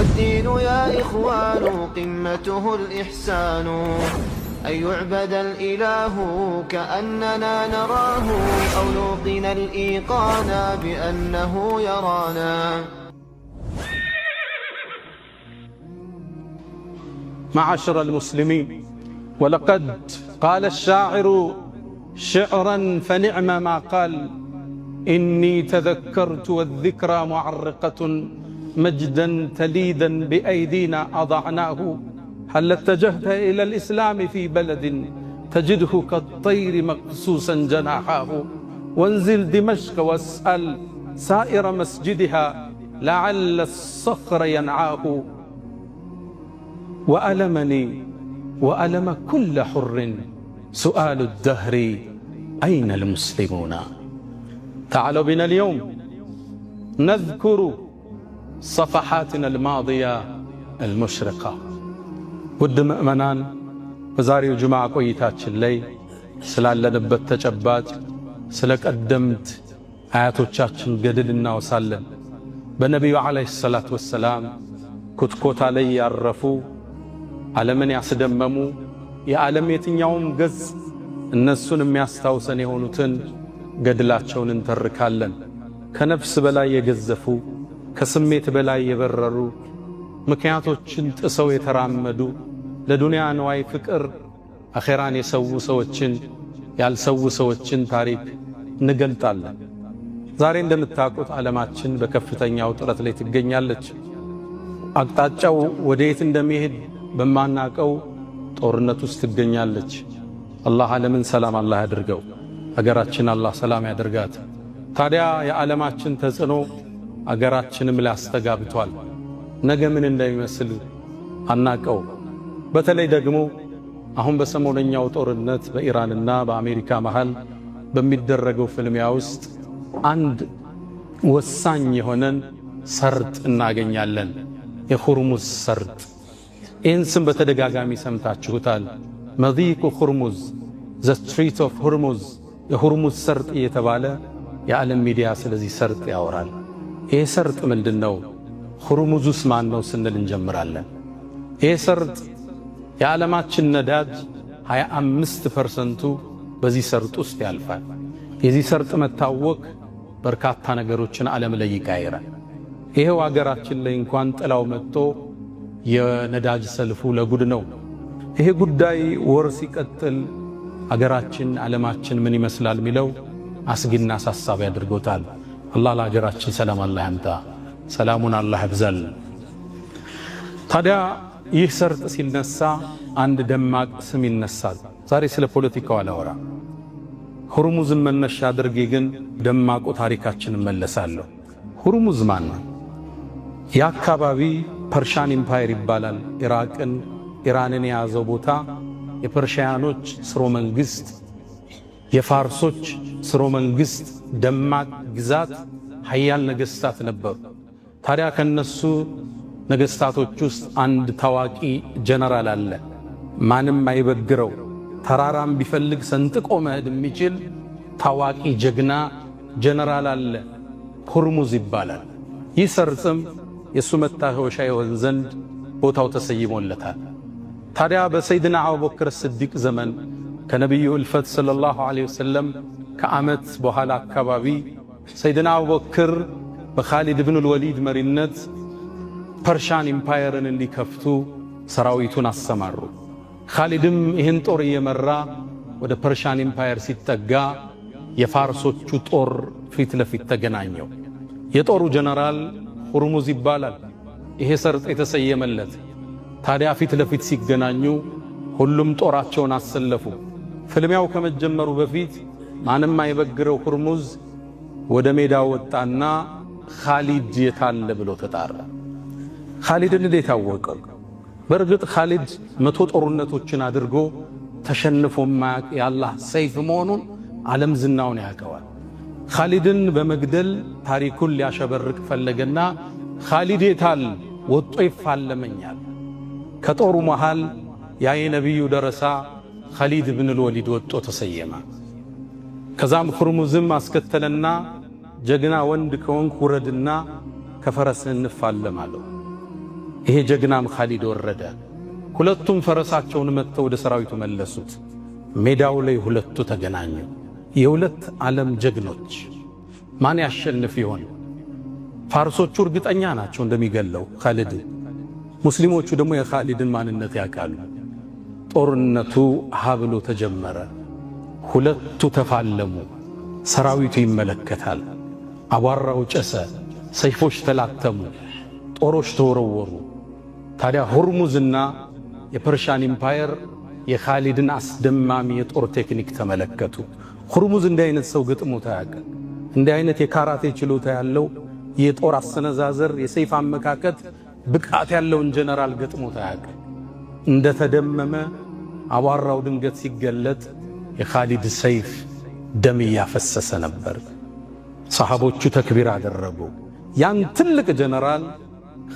والدين يا إخوان قمته الإحسان، أن يعبد الإله كأننا نراه، أو نوقن الإيقان بأنه يرانا. معاشر المسلمين، ولقد قال الشاعر شعرا فنعم ما قال: إني تذكرت والذكرى معرقة مجدا تليدا بأيدينا أضعناه. هل اتجهت إلى الإسلام في بلد تجده كالطير مقصوصا جناحاه؟ وانزل دمشق واسأل سائر مسجدها لعل الصخر ينعاه. وألمني وألم كل حر سؤال الدهر أين المسلمون؟ تعالوا بنا اليوم نذكر صفحاتنا الماضية المشرقة. ውድ ምእመናን፣ በዛሬው ጁምዓ ቆይታችን ላይ ስላለንበት ተጨባጭ ስለ ቀደምት አያቶቻችን ገድል እናወሳለን። በነቢዩ ዓለይሂ ሰላቱ ወሰላም ኩትኮታ ላይ ያረፉ ዓለምን ያስደመሙ የዓለም የትኛውም ገጽ እነሱን የሚያስታውሰን የሆኑትን ገድላቸውን እንተርካለን። ከነፍስ በላይ የገዘፉ፣ ከስሜት በላይ የበረሩ፣ ምክንያቶችን ጥሰው የተራመዱ፣ ለዱንያ ንዋይ ፍቅር አኼራን የሰው ሰዎችን ያልሰው ሰዎችን ታሪክ እንገልጣለን። ዛሬ እንደምታውቁት ዓለማችን በከፍተኛው ጥረት ላይ ትገኛለች። አቅጣጫው ወዴት እንደሚሄድ በማናቀው ጦርነት ውስጥ ትገኛለች። አላህ ዓለምን ሰላም አላህ ያድርገው፣ አገራችን አላህ ሰላም ያድርጋት። ታዲያ የዓለማችን ተጽዕኖ አገራችንም ላይ አስተጋብቷል። ነገ ምን እንደሚመስል አናቀው። በተለይ ደግሞ አሁን በሰሞነኛው ጦርነት በኢራንና በአሜሪካ መሃል በሚደረገው ፍልሚያ ውስጥ አንድ ወሳኝ የሆነን ሰርጥ እናገኛለን፣ የሁርሙዝ ሰርጥ። ይህን ስም በተደጋጋሚ ሰምታችሁታል። መዲቁ ሁርሙዝ፣ ዘ ስትሪት ኦፍ ሁርሙዝ፣ የሁርሙዝ ሰርጥ እየተባለ የዓለም ሚዲያ ስለዚህ ሰርጥ ያወራል። ይህ ሰርጥ ምንድን ነው? ሁርሙዙስ ማን ነው ስንል እንጀምራለን። ይህ ሰርጥ የዓለማችን ነዳጅ 25% በዚህ ሰርጥ ውስጥ ያልፋል። የዚህ ሰርጥ መታወቅ በርካታ ነገሮችን ዓለም ላይ ይቀይራል። ይሄው አገራችን ላይ እንኳን ጥላው መጥቶ የነዳጅ ሰልፉ ለጉድ ነው። ይሄ ጉዳይ ወር ሲቀጥል አገራችን ዓለማችን ምን ይመስላል ሚለው አስጊና አሳሳቢ አድርጎታል። አላህ ለአገራችን ሰላም አላህ ያምጣ፣ ሰላሙን አላህ ያብዛል። ታዲያ ይህ ሰርጥ ሲነሳ አንድ ደማቅ ስም ይነሳል። ዛሬ ስለ ፖለቲካው አላወራ፣ ሁርሙዝን መነሻ አድርጌ ግን ደማቁ ታሪካችን መለሳለሁ። ሁርሙዝ ማን ነው? የአካባቢ ፐርሻን ኢምፓየር ይባላል። ኢራንን የያዘው ቦታ የፐርሺያኖች ስርወ መንግስት፣ የፋርሶች ስርወ መንግስት ደማቅ ግዛት ሀያል ነገስታት ነበሩ። ታዲያ ከነሱ ነገስታቶች ውስጥ አንድ ታዋቂ ጀነራል አለ። ማንም አይበግረው፣ ተራራም ቢፈልግ ሰንጥቆ መሄድ የሚችል ታዋቂ ጀግና ጀነራል አለ። ሁርሙዝ ይባላል። ይህ ሰርጥም የሱ መታወሻ ይሆን ዘንድ ቦታው ተሰይሞለታል። ታዲያ በሰይድና አቡበክር ስዲቅ ዘመን ከነቢዩ እልፈት ሰለላሁ ዐለይሂ ወሰለም ከዓመት በኋላ አካባቢ ሰይድና አቡበክር በኻሊድ ብን ወሊድ መሪነት ፐርሻን ኢምፓየርን እንዲከፍቱ ሰራዊቱን አሰማሩ። ኻሊድም ይህን ጦር እየመራ ወደ ፐርሻን ኢምፓየር ሲጠጋ የፋርሶቹ ጦር ፊት ለፊት ተገናኘው። የጦሩ ጀነራል ሁርሙዝ ይባላል። ይሄ ሰርጥ የተሰየመለት። ታዲያ ፊት ለፊት ሲገናኙ ሁሉም ጦራቸውን አሰለፉ። ፍልሚያው ከመጀመሩ በፊት ማንም አይበግረው ሁርሙዝ ወደ ሜዳ ወጣና ኻሊድ የታለ ብሎ ተጣራ። ኻሊድን እንዴት አወቀው? በእርግጥ ኻሊድ 100 ጦርነቶችን አድርጎ ተሸንፎ ማያቅ የአላህ ሰይፍ መሆኑን ዓለም ዝናውን ያውቀዋል። ኻሊድን በመግደል ታሪኩን ሊያሸበርቅ ፈለገና ኻሊድ የታል ወጦ ይፋለመኛል። ከጦሩ መሃል ያ የነቢዩ ደረሳ ኻሊድ ብን ወሊድ ወጦ ተሰየመ። ከዛም ሁርሙዝም አስከተለና ጀግና ወንድ ከሆንክ ውረድና ከፈረስ እንፋለማለሁ። ይሄ ጀግናም ኻሊድ ወረደ። ሁለቱም ፈረሳቸውን መጥተው ወደ ሰራዊቱ መለሱት። ሜዳው ላይ ሁለቱ ተገናኙ። የሁለት ዓለም ጀግኖች ማን ያሸንፍ ይሆን? ፋርሶቹ እርግጠኛ ናቸው እንደሚገለው ኻሊድ። ሙስሊሞቹ ደግሞ የኻሊድን ማንነት ያውቃሉ። ጦርነቱ ሀብሎ ተጀመረ። ሁለቱ ተፋለሙ። ሰራዊቱ ይመለከታል። አቧራው ጨሰ፣ ሰይፎች ተላተሙ፣ ጦሮች ተወረወሩ። ታዲያ ሁርሙዝና የፐርሻን ኢምፓየር የኻሊድን አስደማሚ የጦር ቴክኒክ ተመለከቱ። ሁርሙዝ እንዲህ አይነት ሰው ገጥሞት አያውቅም። እንዲህ አይነት የካራቴ ችሎታ ያለው የጦር አሰነዛዘር፣ የሰይፍ አመካከት ብቃት ያለውን ጀነራል ገጥሞት አያውቅም። እንደተደመመ አቧራው ድንገት ሲገለጥ የኻሊድ ሰይፍ ደም እያፈሰሰ ነበር። ሰሃቦቹ ተክቢር አደረጉ። ያን ትልቅ ጀነራል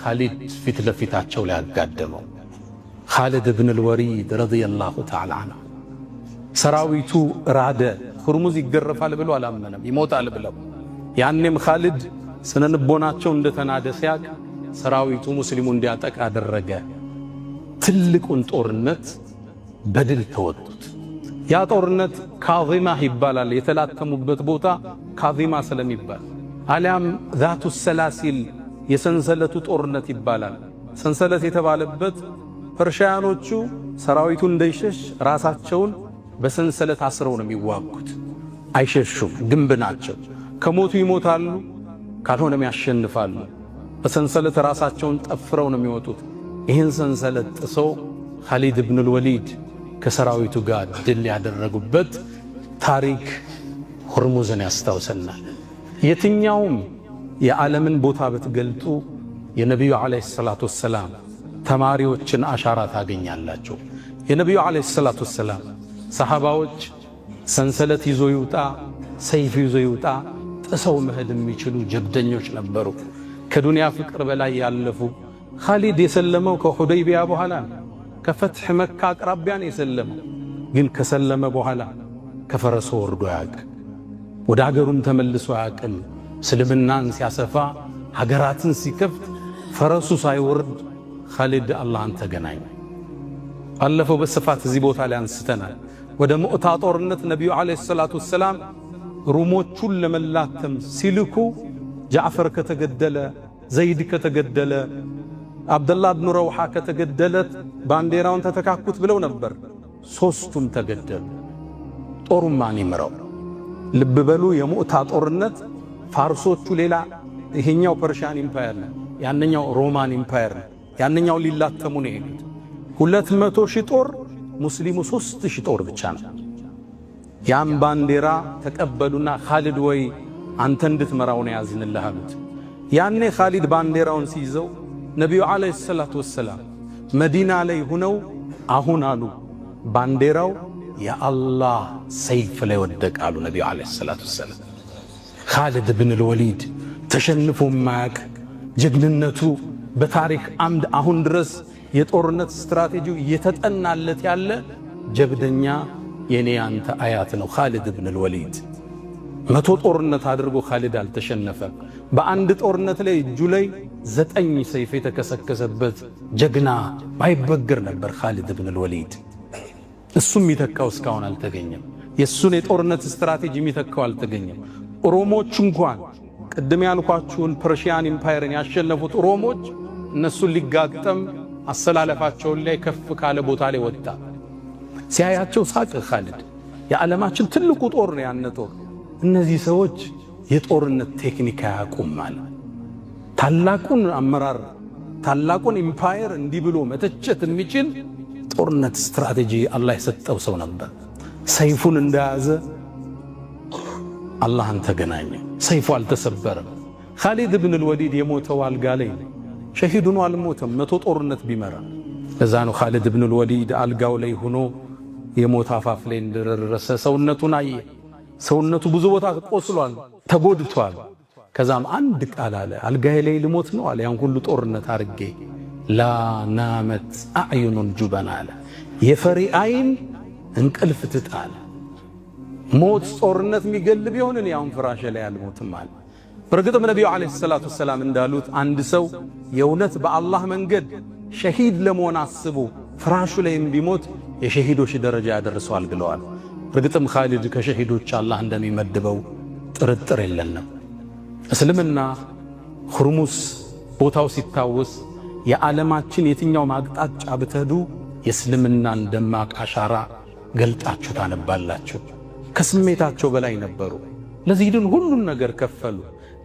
ኻሊድ ፊት ለፊታቸው ላይ አጋደመው። ኻሊድ ብን አልወሊድ ረዲየላሁ ተዓላ ዐንሁ። ሰራዊቱ ራደ። ሁርሙዝ ይገረፋል ብሎ አላመነም፣ ይሞታል ብለው። ያኔም ኻሊድ ስነልቦናቸው እንደተናደ ሲያቅ ሰራዊቱ ሙስሊሙ እንዲያጠቃ አደረገ። ትልቁን ጦርነት በድል ተወጡት። ያ ጦርነት ካዚማ ይባላል። የተላተሙበት ቦታ ካዚማ ስለሚባል አሊያም ዛቱ ሰላሲል የሰንሰለቱ ጦርነት ይባላል። ሰንሰለት የተባለበት ፐርሺያኖቹ ሰራዊቱን እንዳይሸሽ ራሳቸውን በሰንሰለት አስረው ነው የሚዋጉት። አይሸሹም፣ ግንብ ናቸው። ከሞቱ ይሞታሉ፣ ካልሆነም ያሸንፋሉ። በሰንሰለት ራሳቸውን ጠፍረው ነው የሚወጡት። ይህን ሰንሰለት ጥሰው ኻሊድ ብን አልወሊድ ከሰራዊቱ ጋር ድል ያደረጉበት ታሪክ ሁርሙዝን ያስታውሰናል። የትኛውም የዓለምን ቦታ ብትገልጡ የነቢዩ ዓለይሂ ሰላቱ ወሰላም ተማሪዎችን አሻራ ታገኛላችሁ። የነቢዩ ዓለይሂ ሰላቱ ወሰላም ሰሓባዎች ሰንሰለት ይዞ ይውጣ፣ ሰይፍ ይዞ ይውጣ ጥሰው መሄድ የሚችሉ ጀብደኞች ነበሩ። ከዱንያ ፍቅር በላይ ያለፉ። ኻሊድ የሰለመው ከሁደይቢያ በኋላ ነው። ከፈትሕ መካ አቅራቢያን የሰለመው ግን ከሰለመ በኋላ ከፈረሱ ወርዶ አያውቅም። ወደ አገሩም ተመልሶ አያውቅም። እስልምናን ሲያሰፋ ሀገራትን ሲከፍት ፈረሱ ሳይወርድ ኻሊድ አላህን ተገናኘ። አለፈው በስፋት እዚህ ቦታ ላይ አንስተናል። ወደ ሙዕታ ጦርነት ነቢዩ ዓለይሂ ሰላቱ ወሰላም ሩሞቹን ለመላተም ሲልኩ ጃዕፈር ከተገደለ፣ ዘይድ ከተገደለ፣ አብደላህ ብኑ ረውሓ ከተገደለት ባንዲራውን ተተካኩት ብለው ነበር። ሦስቱም ተገደሉ። ጦሩን ማን ይምረው? ልብ በሉ፣ የሙዕታ ጦርነት ፋርሶቹ ሌላ፣ ይሄኛው ፐርሺያን ኢምፓየር ነው፣ ያንኛው ሮማን ኢምፓየር ነው። ያንኛው ሊላተሙ ነው የሄዱት። 200,000 ጦር፣ ሙስሊሙ 3,000 ጦር ብቻ ነው። ያም ባንዲራ ተቀበሉና ኻሊድ ወይ አንተ እንድትመራው ነው ያዝንልህ አሉት። ያኔ ኻሊድ ባንዲራውን ሲይዘው ነቢዩ ዓለይሂ ሰላቱ ወሰላም መዲና ላይ ሁነው አሁን አሉ ባንዲራው የአላህ ሰይፍ ላይ ወደቃሉ። ነቢዩ ዓለይሂ ሰላቱ ወሰላም ኻሊድ ብን አልወሊድ ተሸንፎ ማያቅ ጀግንነቱ በታሪክ አምድ አሁን ድረስ የጦርነት ስትራቴጂው እየተጠናለት ያለ ጀብደኛ የኔ አንተ አያት ነው ኻሊድ ብን አልወሊድ። 100 ጦርነት አድርጎ ኻሊድ አልተሸነፈም። በአንድ ጦርነት ላይ እጁ ላይ 9 ሰይፍ የተከሰከሰበት ጀግና ባይበግር ነበር ኻሊድ ብን አልወሊድ። እሱም የሚተካው እስካሁን አልተገኘም። የእሱን የጦርነት ስትራቴጂ የሚተካው አልተገኘም። ሮሞች እንኳን ቅድም ያልኳችሁን ፐርሺያን ኢምፓየርን ያሸነፉት ሮሞች እነሱን ሊጋጠም አሰላለፋቸውን ላይ ከፍ ካለ ቦታ ላይ ወጣ። ሲያያቸው ሳቅ ኻሊድ። የዓለማችን ትልቁ ጦር ነው ያነ ጦር። እነዚህ ሰዎች የጦርነት ቴክኒክ አያውቁም ማለት። ታላቁን አመራር ታላቁን ኢምፓየር እንዲህ ብሎ መተቸት የሚችል ጦርነት ስትራቴጂ አላህ የሰጠው ሰው ነበር። ሰይፉን እንደያዘ አላህን ተገናኘ። ሰይፉ አልተሰበረም። ኻሊድ ብን አልወሊድ የሞተው አልጋ ላይ ነው። ሸሂድ ሆኖ አልሞተም። 100 ጦርነት ቢመራ። ለዛ ነው ኻሊድ ብን አልወሊድ አልጋው ላይ ሆኖ የሞት አፋፍ ላይ እንደደረሰ ሰውነቱን አየ። ሰውነቱ ብዙ ቦታ ቆስሏል፣ ተጎድቷል። ከዛም አንድ ቃል አለ፣ አልጋዬ ላይ ልሞት ነው አለ። ያን ሁሉ ጦርነት አርጌ ላ ናመት አዕዩኑል ጁበን አለ። የፈሪ አይን እንቅልፍ ትጣል። ሞት ጦርነት የሚገል ቢሆን ያውን ፍራሽ ላይ አልሞትም አለ። በርግጥም ነቢዩ ዓለይሂ ሰላቱ ወሰላም እንዳሉት አንድ ሰው የእውነት በአላህ መንገድ ሸሂድ ለመሆን አስቦ ፍራሹ ላይም ቢሞት የሸሂዶች ደረጃ ያደርሰዋል ብለዋል። በርግጥም ኻሊድ ከሸሂዶች አላህ እንደሚመድበው ጥርጥር የለንም። እስልምና ሁርሙስ ቦታው ሲታወስ የዓለማችን የትኛው አቅጣጫ ብትሄዱ የእስልምናን ደማቅ አሻራ ገልጣችሁ ታነባላችሁ። ከስሜታቸው በላይ ነበሩ። ለዚህ ግን ሁሉን ነገር ከፈሉ።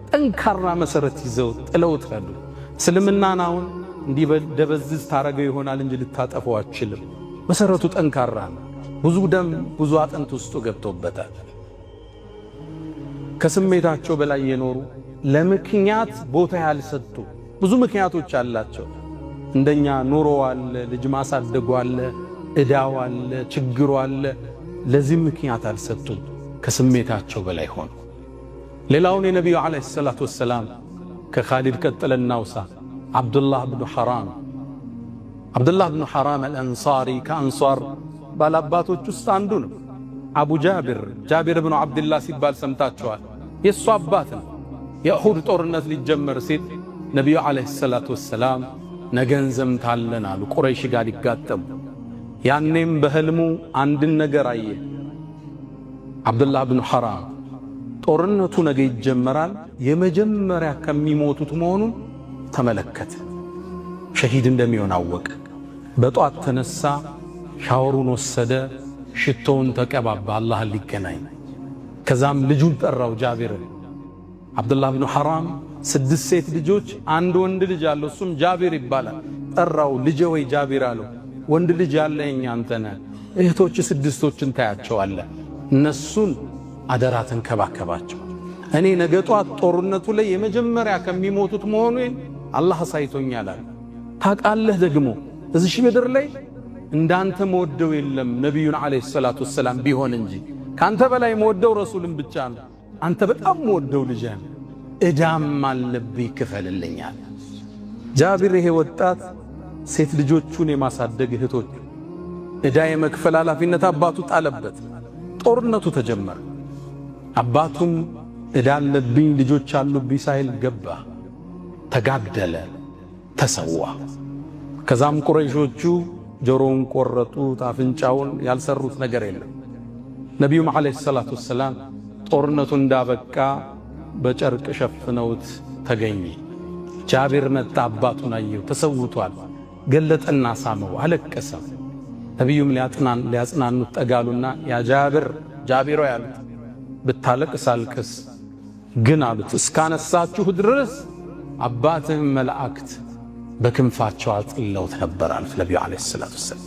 ጠንካራ መሰረት ይዘው ጥለውት ሄዱ። እስልምናን አሁን እንዲደበዝዝ ታረገው ይሆናል እንጂ ልታጠፈው አትችልም። መሰረቱ ጠንካራ ነው። ብዙ ደም ብዙ አጥንት ውስጡ ገብቶበታል። ከስሜታቸው በላይ የኖሩ ለምክንያት ቦታ ያልሰጡ ብዙ ምክንያቶች አላቸው። እንደኛ ኑሮ አለ፣ ልጅ ማሳደጉ አለ፣ እዳው አለ፣ ችግሩ አለ። ለዚህ ምክንያት አልሰጡም። ከስሜታቸው በላይ ሆኑ። ሌላውን የነቢዩ ዓለይሂ ሰላቱ ወሰላም ከኻሊድ ቀጥለን አውሳ አብዱላህ ብኑ ሐራም አልአንሳሪ ከአንሷር ባላባቶች ውስጥ አንዱ ነው። አቡ ጃቢር ብኑ ዓብድላህ ሲባል ሰምታችኋል። የእሱ አባት ነው። የኡሁድ ጦርነት ሊጀመር ሲል ነቢዩ ዓለይሂ ሰላቱ ወሰላም ነገ እንዘምታለን አሉ፣ ቁረይሽ ጋር ሊጋጠሙ። ያኔም በህልሙ አንድን ነገር አየ። አብዱላህ ብኑ ሐራም ጦርነቱ ነገ ይጀመራል፣ የመጀመሪያ ከሚሞቱት መሆኑን ተመለከተ። ሸሂድ እንደሚሆን አወቀ። በጧት ተነሳ፣ ሻወሩን ወሰደ፣ ሽቶውን ተቀባባ አላህን ሊገናኝ። ከዛም ልጁን ጠራው ጃቢርን። አብዱላህ ብኑ ሐራም 6 ሴት ልጆች አንድ ወንድ ልጅ አለው፣ እሱም ጃቢር ይባላል። ጠራው። ልጄ ወይ ጃቢር አለው። ወንድ ልጅ ያለኝ አንተ ነህ፣ እህቶች 6ቶችን ታያቸዋለህ፣ እነሱን አደራ ተንከባከባቸው። እኔ ነገ ጧት ጦርነቱ ላይ የመጀመሪያ ከሚሞቱት መሆኑን አላህ አሳይቶኛል አለ። ታውቃለህ ደግሞ እዚህ ምድር ላይ እንዳንተ መወደው የለም ነቢዩን ዓለይሂ ሰላቱ ወሰላም ቢሆን እንጂ ካንተ በላይ መወደው ረሱልን ብቻ ነው። አንተ በጣም መወደው ልጅ ነህ፣ እዳም አለብኝ ክፈልልኛል። ጃቢር ይሄ ወጣት ሴት ልጆቹን የማሳደግ እህቶች እዳ የመክፈል ኃላፊነት አባቱ ጣለበት። ጦርነቱ ተጀመረ። አባቱም እዳ አለብኝ ልጆች አሉብኝ ሳይል ገባ፣ ተጋደለ፣ ተሰዋ። ከዛም ቁረይሾቹ ጆሮውን ቆረጡት፣ አፍንጫውን፣ ያልሰሩት ነገር የለም። ነቢዩም ዓለይሂ ሰላቱ ወሰላም ጦርነቱ እንዳበቃ በጨርቅ ሸፍነውት ተገኘ። ጃቢር መጣ፣ አባቱን አየው፣ ተሰውቷል። ገለጠና ሳመው፣ አለቀሰ። ነቢዩም ሊያጽናኑት ጠጋሉና ያ ጃቢሮ ያሉት ብታለቅስ አልቅስ፣ ግን አሉት እስካነሳችሁ ድረስ አባትህም መላእክት በክንፋቸው አጥለውት ነበር አሉት ነቢዩ ዓለይሂ ሰላቱ ወሰላም።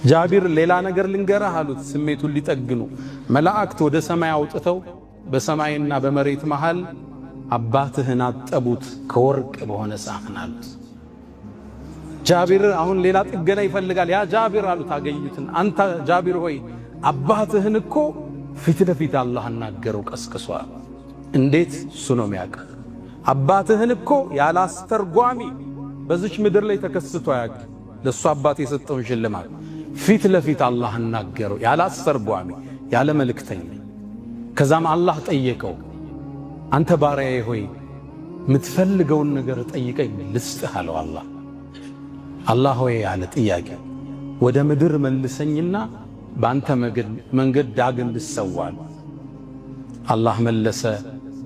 ጃቢር ሌላ ነገር ልንገርህ አሉት ስሜቱን ሊጠግኑ። መላእክት ወደ ሰማይ አውጥተው በሰማይና በመሬት መሃል አባትህን አጠቡት ከወርቅ በሆነ ሳህን አሉት። ጃቢር አሁን ሌላ ጥገና ይፈልጋል። ያ ጃቢር አሉት አገኙትን፣ አንተ ጃቢር ሆይ አባትህን እኮ ፊት ለፊት አላህ አናገረው ቀስቅሷል። እንዴት? እሱ ነው የሚያውቅ። አባትህን እኮ ያለ አስተርጓሚ በዚች ምድር ላይ ተከስቶ ያውቅ። ለሱ አባት የሰጠውን ሽልማት ፊት ለፊት አላህ አናገረው ያለ አስተርጓሚ ያለ መልእክተኛ። ከዛም አላህ ጠየቀው፣ አንተ ባሪያዬ ሆይ የምትፈልገውን ነገር ጠይቀኝ ልስጥህ አለው። አላህ ሆይ ያለ ጥያቄ ወደ ምድር መልሰኝና በአንተ መንገድ ዳግም ልሰዋል። አላህ መለሰ፣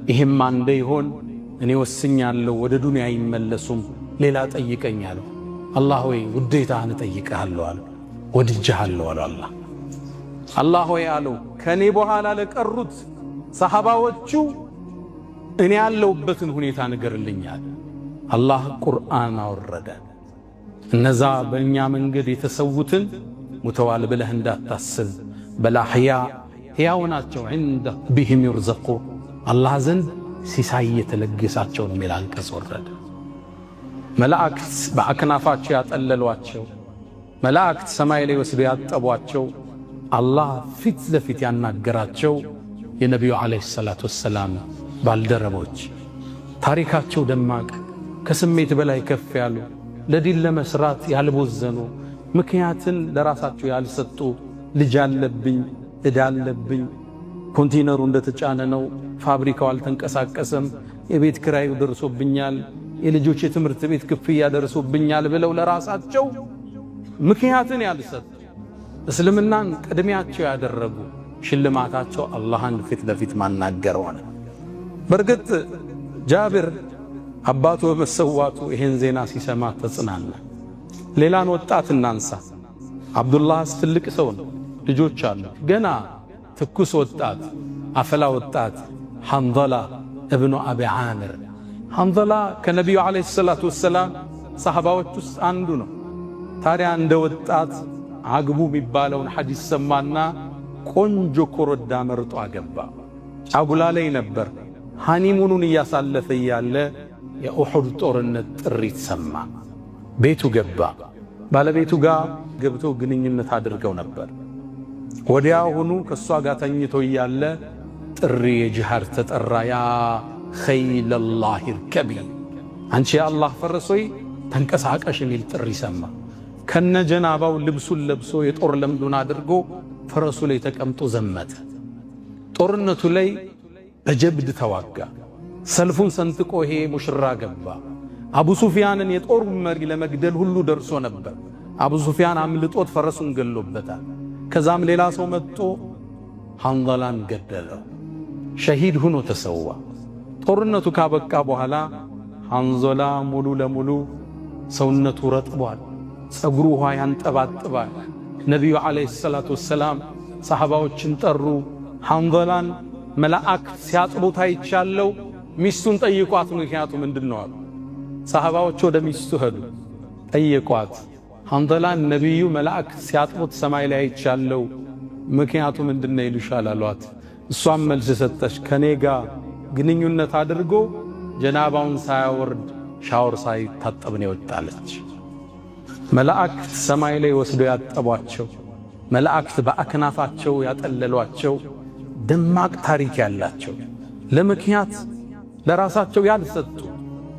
ይህም አንደ ይሆን እኔ ወስኛለሁ፣ ወደ ዱንያ አይመለሱም፣ ሌላ ጠይቀኝ አለው። አላህ ሆይ ውዴታህን እጠይቅሃለሁ አለ። ወድጄሃለሁ አለው። አላህ ሆይ አለው ከኔ በኋላ ለቀሩት ሰሃባዎቹ እኔ ያለሁበትን ሁኔታ ንገርልኛል። አላህ ቁርአን አወረደ። እነዛ በእኛ መንገድ የተሰዉትን ሙተዋል ብለህ እንዳታስብ፣ በላህያ ሕያው ናቸው። ዐንደ ረቢሂም ይርዘቁን አላህ ዘንድ ሲሳይ የተለገሳቸው ነው የሚል አንቀጽ ወረደ። መላእክት በአክናፋቸው ያጠለሏቸው፣ መላእክት ሰማይ ላይ ወስደው ያጠቧቸው፣ አላህ ፊት ለፊት ያናገራቸው የነቢዩ ዓለይሂ ሰላቱ ወሰላም ባልደረቦች ታሪካቸው ደማቅ፣ ከስሜት በላይ ከፍ ያሉ፣ ለዲን ለመስራት ያልቦዘኑ፣ ምክንያትን ለራሳቸው ያልሰጡ፣ ልጅ አለብኝ እዳ አለብኝ፣ ኮንቴነሩ እንደተጫነ ነው፣ ፋብሪካው አልተንቀሳቀሰም፣ የቤት ክራዩ ደርሶብኛል፣ የልጆች የትምህርት ቤት ክፍያ ደርሶብኛል ብለው ለራሳቸው ምክንያትን ያልሰጡ እስልምናን ቅድሚያቸው ያደረጉ ሽልማታቸው አላህን ፊት ለፊት ማናገር ሆነ። በርግጥ ጃብር አባቱ በመሰዋቱ ይሄን ዜና ሲሰማ ተጽናና። ሌላን ወጣት እናንሳ። አብዱላህ ትልቅ ሰው ነው፣ ልጆች አሉ። ገና ትኩስ ወጣት አፈላ ወጣት ሐንዘላ እብኑ አቢ ዓምር። ሐንዘላ ከነቢዩ ዓለይሂ ሰላቱ ወሰላም ሰሃባዎች ውስጥ አንዱ ነው። ታዲያ እንደ ወጣት አግቡ የሚባለውን ሐዲስ ሰማና ቆንጆ ኮረዳ መርጦ አገባ። ጫጉላ ላይ ነበር። ሃኒሙኑን እያሳለፈ እያለ የኡሑድ ጦርነት ጥሪት ሰማ። ቤቱ ገባ። ባለቤቱ ጋር ገብቶ ግንኙነት አድርገው ነበር። ወዲያውኑ ከሷ ጋር ተኝቶ እያለ ጥሪ የጂሃድ ተጠራ። ያ ኸይለላህ እርከቢ፣ አንቺ የአላህ ፈረሶይ ተንቀሳቀሽ የሚል ጥሪ ሰማ። ከነጀናባው ልብሱን ለብሶ የጦር ለምዱን አድርጎ ፈረሱ ላይ ተቀምጦ ዘመተ። ጦርነቱ ላይ በጀብድ ተዋጋ። ሰልፉን ሰንጥቆ ይሄ ሙሽራ ገባ። አቡ ሱፊያንን የጦር መሪ ለመግደል ሁሉ ደርሶ ነበር። አቡ ሱፊያን አምልጦት ፈረሱን ገሎበታል። ከዛም ሌላ ሰው መጥቶ ሐንዘላን ገደለው። ሸሂድ ሆኖ ተሰዋ። ጦርነቱ ካበቃ በኋላ ሐንዘላ ሙሉ ለሙሉ ሰውነቱ ረጥቧል። ጸጉሩ ውሃ ያንጠባጥባል። ነቢዩ ዓለይሂ ሰላቱ ወሰላም ሰሃባዎችን ጠሩ። ሐንዘላን መላእክት ሲያጥቡት አይቻለው፣ ሚስቱን ጠይቋት ምክንያቱ ምንድነው አሉ። ሰሃባዎች ወደ ሚስቱ ሄዱ፣ ጠየቋት። ሐንዘላን ነቢዩ መላእክት ሲያጥቡት ሰማይ ላይ አይቻለው፣ ምክንያቱ ምንድነው ይሉሻል አሏት። እሷም መልስ ሰጠች፣ ከኔ ጋር ግንኙነት አድርጎ ጀናባውን ሳያወርድ ሻወር ሳይታጠብ ነው የወጣለች። መላእክት ሰማይ ላይ ወስደው ያጠቧቸው፣ መላእክት በአክናፋቸው ያጠለሏቸው ደማቅ ታሪክ ያላቸው ለምክንያት ለራሳቸው ያልሰጡ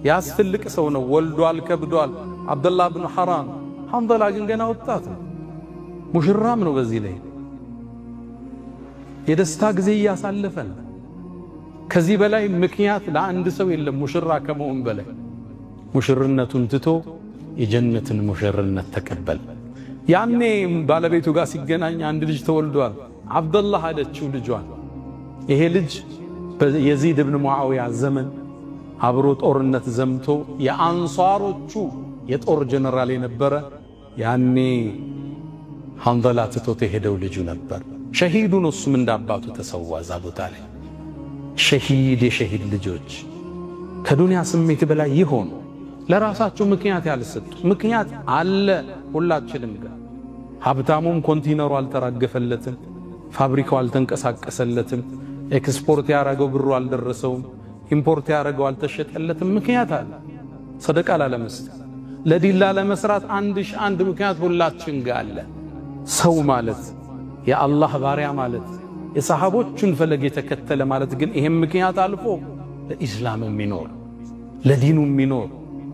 ያስፈልቅ ሰው ነው። ወልዷል፣ ከብዷል። አብዱላህ ብን ሐራም። ሐንዘላ ግን ገና ወጣት ነው፣ ሙሽራም ነው። በዚህ ላይ የደስታ ጊዜ እያሳለፈ ነው። ከዚህ በላይ ምክንያት ለአንድ ሰው የለም ሙሽራ ከመሆን በላይ። ሙሽርነቱን ትቶ የጀነትን ሙሽርነት ተቀበል። ያኔ ባለቤቱ ጋር ሲገናኝ አንድ ልጅ ተወልዷል። አብዱላህ አለችው ልጇን። ይሄ ልጅ በየዚድ ብን ሙዓዊያ ዘመን አብሮ ጦርነት ዘምቶ የአንሷሮቹ የጦር ጀነራል የነበረ ያኔ ሐንዘላ ትቶት የሄደው ልጁ ነበር። ሸሂዱ ነው። እሱም እንዳባቱ ተሰዋ እዛ ቦታ ላይ። ሸሂድ የሸሂድ ልጆች ከዱንያ ስሜት በላይ ይሆኑ ለራሳቸው ምክንያት ያልሰጡ። ምክንያት አለ ሁላችንም ጋር። ሀብታሙም ኮንቲነሩ አልተራገፈለትም፣ ፋብሪካው አልተንቀሳቀሰለትም፣ ኤክስፖርት ያረገው ብሩ አልደረሰውም፣ ኢምፖርት ያረገው አልተሸጠለትም። ምክንያት አለ። ሰደቃ ላለመስጠት ለዲላ ለመስራት አንድ ምክንያት ሁላችን ጋር አለ። ሰው ማለት የአላህ ባሪያ ማለት የሰሃቦቹን ፈለግ የተከተለ ማለት ግን ይሄም ምክንያት አልፎ ለኢስላም የሚኖር ለዲኑ የሚኖር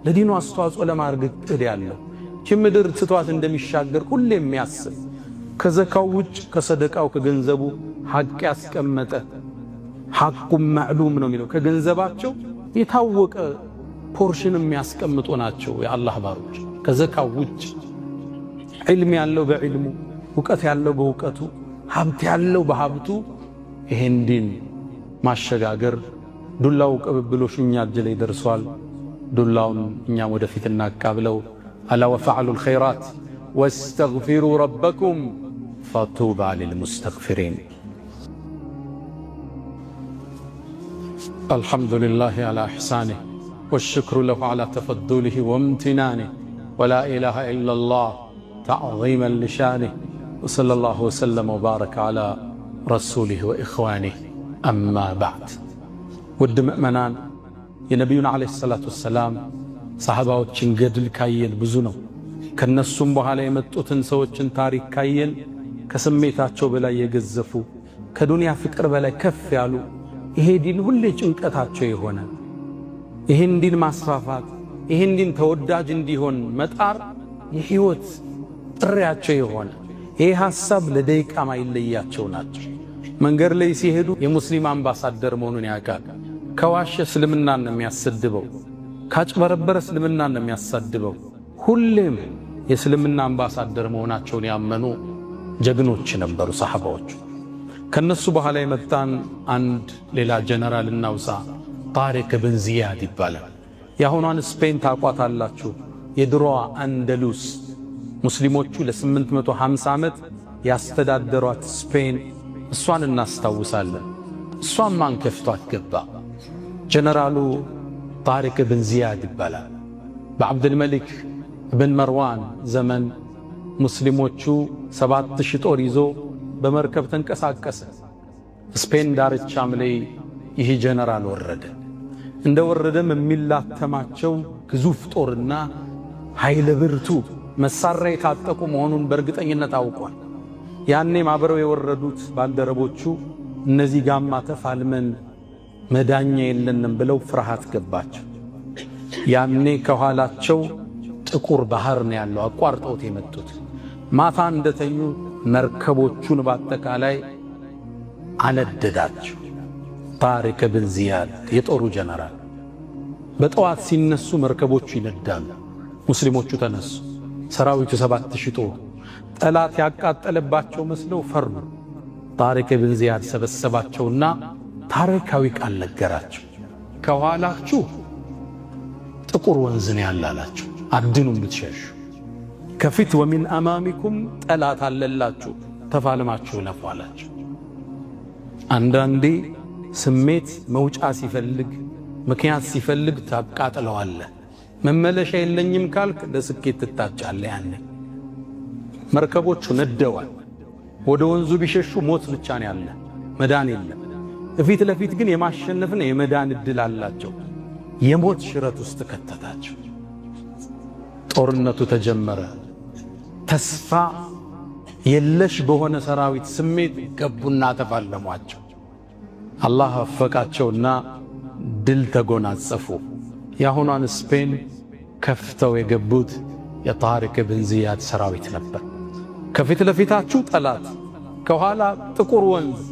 ለዲኑ አስተዋጽኦ ለማድረግ እቅድ ያለው ምድር ትቷት እንደሚሻገር ሁሌ የሚያስብ ከዘካው ውጭ ከሰደቃው ከገንዘቡ ሐቅ ያስቀመጠ ሐቁም ማዕሉም ነው የሚለው ከገንዘባቸው የታወቀ ፖርሽን የሚያስቀምጡ ናቸው የአላህ ባሮች። ከዘካው ውጭ ዒልም ያለው በዒልሙ፣ ዕውቀት ያለው በዕውቀቱ፣ ሀብት ያለው በሀብቱ ይሄን ዲን ማሸጋገር ዱላው ቅብብሎሽ እኛ እጅ ላይ ደርሷል። ዱላውን እኛም ወደፊት እናቃብለው። አላ ወፈዐሉ ልኸይራት ወስተግፊሩ ረበኩም ፈጡባ ሊልሙስተግፊሪን። አልሐምዱሊላህ አላ ኢሕሳኒህ ወሽክሩ ለሁ አላ ተፈዱሊህ ወምትናኒህ ወላ ኢላሃ ኢለላህ ተዕዚመን ሊሻኒህ ወሰለላሁ ወሰለም ወባረከ አላ ረሱሊህ ወኢኽዋኒህ አማ ባዕድ። ውድ ምእመናን የነቢዩን ዓለይሂ ሰላቱ ወሰላም ሰሃባዎችን ገድል ካየን ብዙ ነው። ከነሱም በኋላ የመጡትን ሰዎችን ታሪክ ካየን ከስሜታቸው በላይ የገዘፉ ከዱንያ ፍቅር በላይ ከፍ ያሉ ይሄ ዲን ሁሌ ጭንቀታቸው የሆነ ይሄን ዲን ማስፋፋት ይሄን ዲን ተወዳጅ እንዲሆን መጣር የህይወት ጥሪያቸው የሆነ ይሄ ሐሳብ ለደቂቃ ማይለያቸው ናቸው። መንገድ ላይ ሲሄዱ የሙስሊም አምባሳደር መሆኑን ያውቃል። ከዋሸ እስልምናን ነው የሚያሰድበው፣ ካጭበረበረ እስልምናን ነው የሚያሳድበው። ሁሌም የእስልምና አምባሳደር መሆናቸውን ያመኑ ጀግኖች ነበሩ ሰሃባዎች። ከነሱ በኋላ የመጣን አንድ ሌላ ጀነራል እናውሳ። ጣሪቅ ብን ዚያድ ይባላል። የአሁኗን ስፔን ታቋታላችሁ፣ የድሮዋ አንደሉስ ሙስሊሞቹ ለ850 ዓመት ያስተዳደሯት ስፔን፣ እሷን እናስታውሳለን። እሷን ማን ከፍቷት ገባ? ጀነራሉ ጣሪቅ ብን ዚያድ ይባላል። በዓብድልመሊክ ብን መርዋን ዘመን ሙስሊሞቹ 7000 ጦር ይዞ በመርከብ ተንቀሳቀሰ። ስፔን ዳርቻም ላይ ይህ ጀነራል ወረደ። እንደ ወረደም የሚላተማቸው ግዙፍ ጦርና ኃይለ ብርቱ መሳሪያ የታጠቁ መሆኑን በእርግጠኝነት አውቋል። ያኔም አብረው የወረዱት ባልደረቦቹ እነዚህ ጋማ ተፋልመን መዳኛ የለንም ብለው ፍርሃት ገባቸው። ያኔ ከኋላቸው ጥቁር ባህር ነው ያለው፣ አቋርጠውት የመጡት። ማታ እንደተኙ መርከቦቹን በአጠቃላይ አነደዳቸው። ጣሪቅ ብን ዚያድ የጦሩ ጀነራል። በጠዋት ሲነሱ መርከቦቹ ይነዳሉ። ሙስሊሞቹ ተነሱ። ሰራዊቱ 7000 ጦር ጠላት ያቃጠለባቸው መስለው ፈሩ። ጣሪቅ ብን ዚያድ ሰበሰባቸውና ታሪካዊ ቃል ነገራቸው። ከኋላችሁ ጥቁር ወንዝ ነው ያላላችሁ፣ አድኑም ብትሸሹ። ከፊት ወሚን አማሚኩም ጠላት አለላችሁ፣ ተፋልማችሁ ለፉ አላቸው። አንዳንዴ ስሜት መውጫ ሲፈልግ ምክንያት ሲፈልግ ታቃጥለዋለህ። መመለሻ የለኝም ካልክ ለስኬት ትታጫለህ። ያኔ መርከቦቹ ነደዋል። ወደ ወንዙ ቢሸሹ ሞት ብቻ ነው ያለ፣ መዳን የለም። እፊት ለፊት ግን የማሸነፍና የመዳን እድል አላቸው። የሞት ሽረት ውስጥ ከተታቸው። ጦርነቱ ተጀመረ። ተስፋ የለሽ በሆነ ሰራዊት ስሜት ገቡና ተፋለሟቸው። አላህ አፈቃቸውና ድል ተጎናጸፉ። የአሁኗን ስፔን ከፍተው የገቡት የጣሪቅ ብን ዚያድ ሰራዊት ነበር። ከፊት ለፊታችሁ ጠላት፣ ከኋላ ጥቁር ወንዝ፣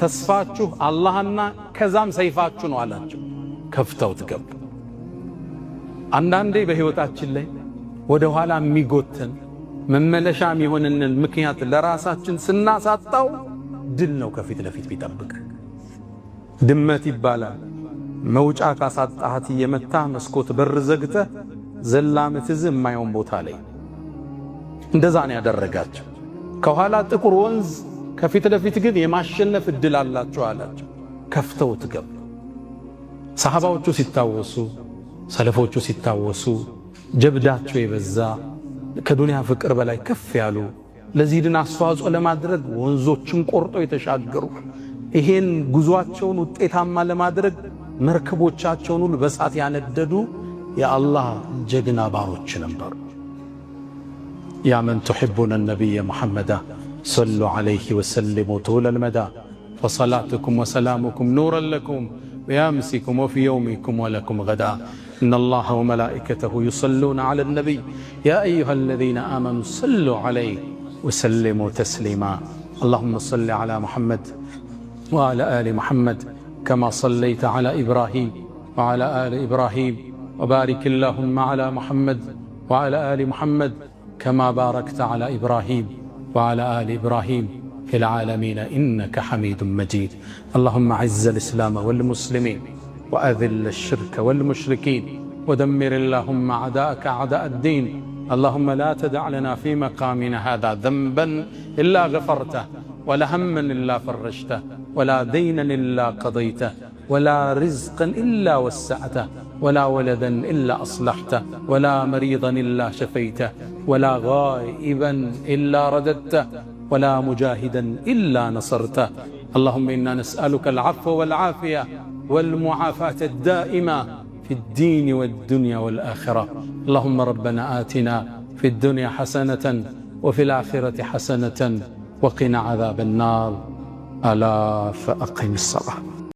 ተስፋችሁ አላህና ከዛም ሰይፋችሁ ነው አላቸው። ከፍተው ገቡ። አንዳንዴ በህይወታችን ላይ ወደ ኋላ የሚጎተን መመለሻ የሚሆንንን ምክንያት ለራሳችን ስናሳጣው ድል ነው ከፊት ለፊት ቢጠብቅ። ድመት ይባላል። መውጫ ካሳጣሃት እየመታ መስኮት በር ዘግተህ ዘላምትዝ የማይሆን ቦታ ላይ እንደዛ ነው ያደረጋቸው። ከኋላ ጥቁር ወንዝ፣ ከፊት ለፊት ግን የማሸነፍ እድል አላቸው አላቸው። ከፍተው ገቡ። ሰሃባዎቹ ሲታወሱ፣ ሰለፎቹ ሲታወሱ ጀብዳቸው የበዛ ከዱንያ ፍቅር በላይ ከፍ ያሉ ለዚህ ድን አስተዋጽኦ ለማድረግ ወንዞችን ቆርጦ የተሻገሩ ይሄን ጉዟቸውን ውጤታማ ለማድረግ መርከቦቻቸውን ሁሉ በሳት ያነደዱ የአላህ ጀግና ባሮች ነበሩ። ያ መን تحبون النبي محمد صلوا عليه وسلموا طول المدى فصلاتكم وسلامكم نورا لكم بأمسكم وفي يومكم ولكم غدا إن الله وملائكته يصلون على النبي يا أيها الذين آمنوا صلوا عليه وسلموا تسليما اللهم صل على محمد وعلى آل محمد كما صليت على إبراهيم وعلى آل إبراهيم وبارك اللهم على محمد وعلى آل محمد كما باركت على إبراهيم وعلى آل إبراهيم في العالمين إنك حميد مجيد اللهم عز الإسلام والمسلمين وأذل الشرك والمشركين ودمر اللهم أعداءك أعداء الدين اللهم لا تدع لنا في مقامنا هذا ذنبا إلا غفرته ولا هما إلا فرجته ولا دينا إلا قضيته ولا رزقا إلا وسعته ولا ولدا إلا أصلحته ولا مريضا إلا شفيته ولا غائبا إلا رددته ولا مجاهدا إلا نصرته اللهم إنا نسألك العفو والعافية والمعافاة الدائمة في الدين والدنيا والآخرة اللهم ربنا آتنا في الدنيا حسنة وفي الآخرة حسنة وقنا عذاب النار ألا فأقم الصلاة.